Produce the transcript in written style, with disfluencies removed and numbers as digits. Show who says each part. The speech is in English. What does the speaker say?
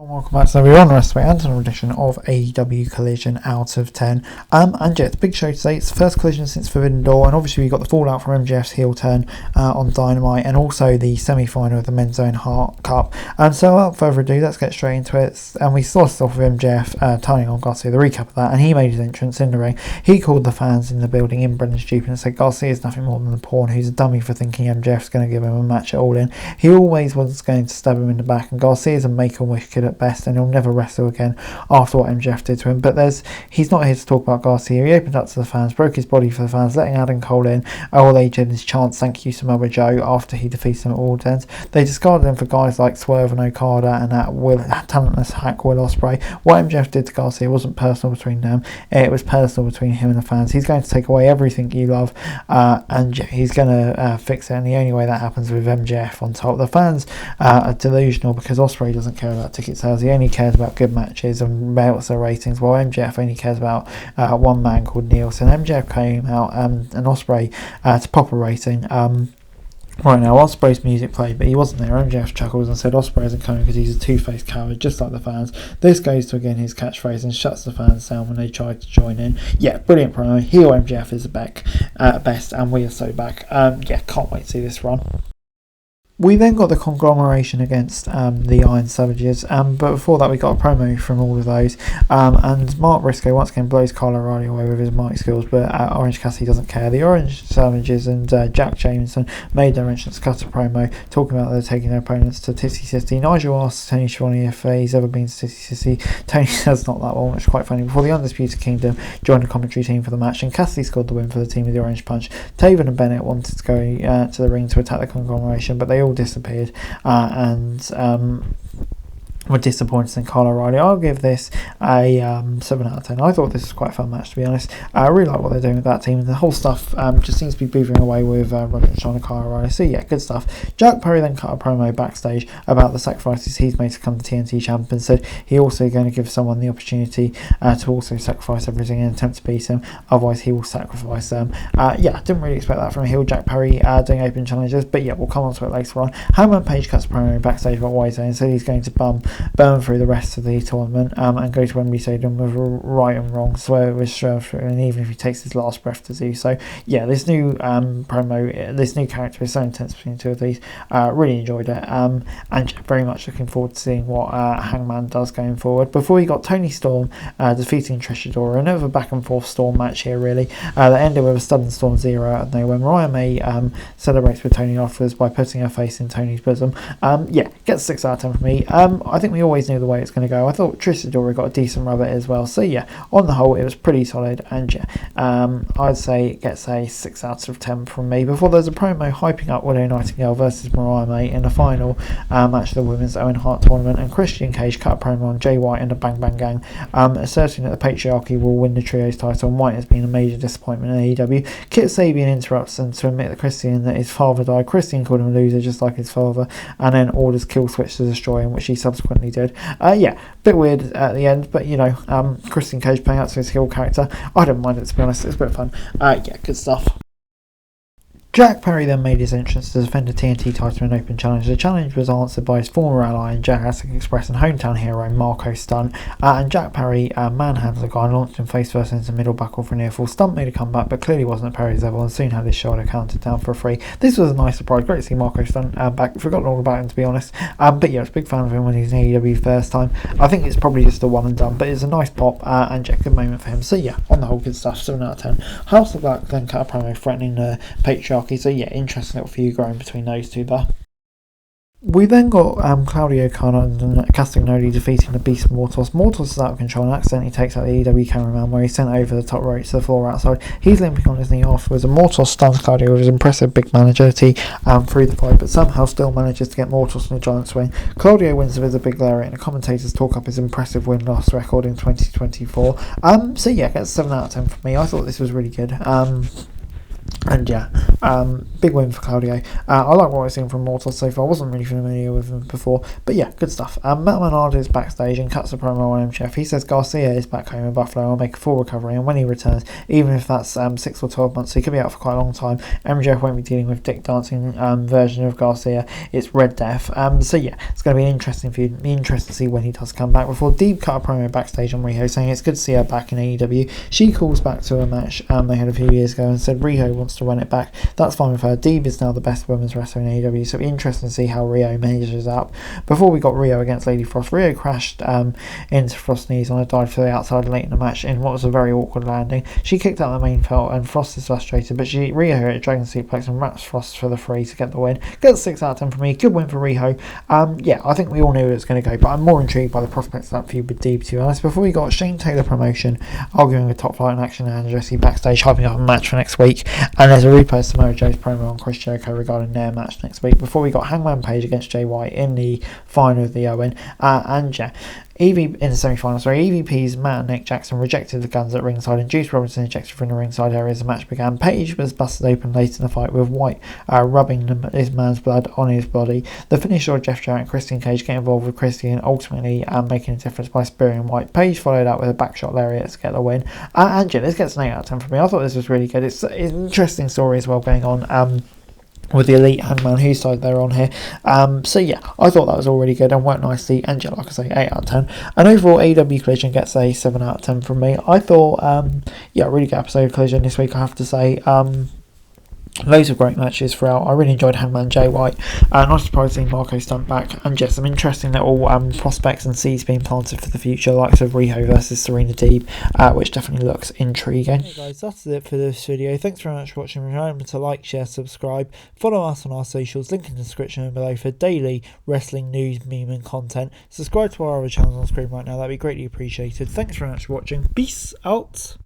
Speaker 1: Welcome back to everyone, rest of another edition of AEW Collision Out of 10. And yeah, it's a big show today. It's the first collision since Forbiddendoor, and obviously we got the fallout from MJF's heel turn on Dynamite, and also the semi-final of the Men's Own Heart Cup. So without further ado, let's get straight into it. And we started off with MJF turning on Garcia, the recap of that, and he made his entrance in the ring. He called the fans in the building in Aewxnjpw and said Garcia is nothing more than a pawn who's a dummy for thinking MJF's going to give him a match at All In. He always was going to stab him in the back, and Garcia's a make-a-wish kid at best, and he'll never wrestle again after what MJF did to him. But he's not here to talk about Garcia. He opened up to the fans, broke his body for the fans, letting Adam Cole in. All they did is chant "Thank you, Samoa Joe" after he defeated him at All Ends. They discarded him for guys like Swerve and Okada and that talentless hack Will Ospreay. What MJF did to Garcia wasn't personal between them. It was personal between him and the fans. He's going to take away everything you love, and he's going to fix it. And the only way that happens with MJF on top. The fans are delusional because Ospreay doesn't care about ticket sales. He only cares about good matches and melts their ratings, while MJF only cares about one man called Nielsen. MJF came out and Ospreay to pop a rating. Right now, Ospreay's music played, but he wasn't there. MJF chuckles and said Ospreay isn't coming because he's a two-faced coward, just like the fans. This goes to again his catchphrase and shuts the fans down when they try to join in. Yeah, brilliant promo. Heel MJF is back at best, and we are so back. Yeah, can't wait to see this run. We then got the Conglomeration against the Iron Savages, but before that we got a promo from all of those, and Mark Briscoe once again blows Kyle O'Reilly away with his mic skills, but Orange Cassidy doesn't care. The Orange Savages and Jack Jameson made their entrance, cut a promo talking about they're taking their opponents to Tissy City. Nigel asks Tony Schiavone if he's ever been to Tissy City. Tony says not that one, which is quite funny. Before the Undisputed Kingdom joined the commentary team for the match, and Cassidy scored the win for the team with the Orange Punch. Taven and Bennett wanted to go to the ring to attack the Conglomeration, but they all disappeared and were disappointed in Kyle O'Reilly. I'll give this a 7 out of 10. I thought this was quite a fun match, to be honest. I really like what they're doing with that team, and the whole stuff just seems to be moving away with Roger and Sean and Kyle O'Reilly. So yeah, good stuff. Jack Perry then cut a promo backstage about the sacrifices he's made to become the TNT champ, and said he's also going to give someone the opportunity to also sacrifice everything in an attempt to beat him, otherwise he will sacrifice them. Yeah, didn't really expect that from a heel. Jack Perry doing open challenges, but yeah, we'll come on to it later on. Hangman Page cuts a promo backstage about White and said he's going to burn through the rest of the tournament and go to Wembley Stadium with right and wrong, swear with through, and even if he takes his last breath to do so. Yeah, this new promo, this new character is so intense between the two of these. Really enjoyed it, and very much looking forward to seeing what Hangman does going forward. Before we got Tony Storm defeating Trish Adora, another back and forth Storm match here really, that ended with a sudden Storm Zero out of nowhere. Mariah May celebrates with Tony afterwards by putting her face in Tony's bosom. Yeah, gets 6 out of 10 from me. I think we always knew the way it's going to go. I thought Trish Adora got a decent rub at it as well. So yeah, on the whole, it was pretty solid, and yeah, I'd say it gets a 6 out of 10 from me. Before there's a promo hyping up Widow Nightingale versus Mariah May in the final match of the Women's Owen Hart Tournament, and Christian Cage cut a promo on Jay White and the Bang Bang Gang, asserting that the Patriarchy will win the Trios title, and White has been a major disappointment in AEW. Kit Sabian interrupts them to admit that his father died. Christian called him a loser just like his father, and then orders Kill Switch to destroy him, which he subsequently did. Yeah, bit weird at the end, but you know, Christian Cage playing out to his heel character, I don't mind it, to be honest. It's a bit of fun. Yeah, good stuff. Jack Perry then made his entrance to defend the TNT title in an open challenge. The challenge was answered by his former ally in Jurassic Express and hometown hero Marco Stunt, and Jack Perry manhandled the guy and launched him face first into the middle buckle for a near fall. Stunt made a comeback, but clearly wasn't at Perry's level, and soon had his shoulder counted down for a 3. This was a nice surprise. Great to see Marco Stunt back. Forgotten all about him, to be honest, but yeah, I was a big fan of him when he was in AEW first time. I think it's probably just a one and done, but it's a nice pop, and yeah, good moment for him. So yeah, on the whole, good stuff. 7 out of 10. House of Black then cut a promo threatening the Patriarchy. So yeah, interesting little feud growing between those two there. We then got Claudio Kano and Castagnoli defeating the Beast Mortos. Mortos is out of control and accidentally takes out the AEW cameraman, where he's sent over the top rope to the floor outside. He's limping on his knee afterwards, and Mortos stuns Claudio with his impressive big man agility through the fight, but somehow still manages to get Mortos in a giant swing. Claudio wins with a big lariat, and the commentators talk up his impressive win-loss record in 2024. So yeah, gets 7 out of 10 from me. I thought this was really good. And yeah, big win for Claudio. I like what I've seen from Mortal so far. I wasn't really familiar with him before, but yeah, good stuff. Matt Menard is backstage and cuts a promo on MJF. He says Garcia is back home in Buffalo and will make a full recovery, and when he returns, even if that's 6 or 12 months, he could be out for quite a long time. MJF won't be dealing with Dick Dancing version of Garcia. It's Red Death. So yeah, it's going to be an interesting feud. Be interested to see when he does come back. Before Deeb cut a promo backstage on Riho saying it's good to see her back in AEW. She calls back to a match they had a few years ago and said Riho wants to run it back. That's fine with her. Deeb is now the best women's wrestler in AEW, so it'll be interesting to see how Rio measures up. Before we got Rio against Lady Frost, Rio crashed into Frost's knees on a dive to the outside late in the match in what was a very awkward landing. She kicked out the main belt and Frost is frustrated, but Rio hit a Dragon Suplex and wraps Frost for the 3 to get the win. Gets 6 out of 10 for me. Good win for Riho. Yeah, I think we all knew it was going to go, but I'm more intrigued by the prospects of that feud with Deeb, to be honest. Before we got Shane Taylor promotion arguing with Top Flight and Action and Jesse backstage, hyping up a match for next week, and there's a repost Samoa Joe's promo on Chris Jericho regarding their match next week. Before we got Hangman Page against Jay White in the final of the Owen, and yeah, in the semi-final, EVP's Matt and Nick Jackson rejected the guns at ringside and Juice Robinson ejected from the ringside area as the match began. Page was busted open late in the fight with White rubbing his man's blood on his body. The finish saw Jeff Jarrett and Christian Cage get involved with Christian, ultimately making a difference by spearing White. Page followed up with a backshot lariat to get the win. And yeah, this gets an 8 out of 10 for me. I thought this was really good. It's an interesting story as well going on. With the Elite Hangman, whose side they're on here. So yeah, I thought that was all really good and worked nicely. And yeah, like I say, 8 out of 10. And overall, AEW Collision gets a 7 out of 10 from me. I thought, yeah, really good episode of Collision this week, I have to say. Loads of great matches throughout. I really enjoyed Hangman Jay White. Not surprised seeing Marco Stunt back, and just some interesting little prospects and seeds being planted for the future, likes of Riho versus Serena Deeb, which definitely looks intriguing. Hey guys, that's it for this video. Thanks very much for watching. Remember to like, share, subscribe, follow us on our socials, link in the description below for daily wrestling news, meme and content. Subscribe to our other channels on screen right now, that'd be greatly appreciated. Thanks very much for watching. Peace out.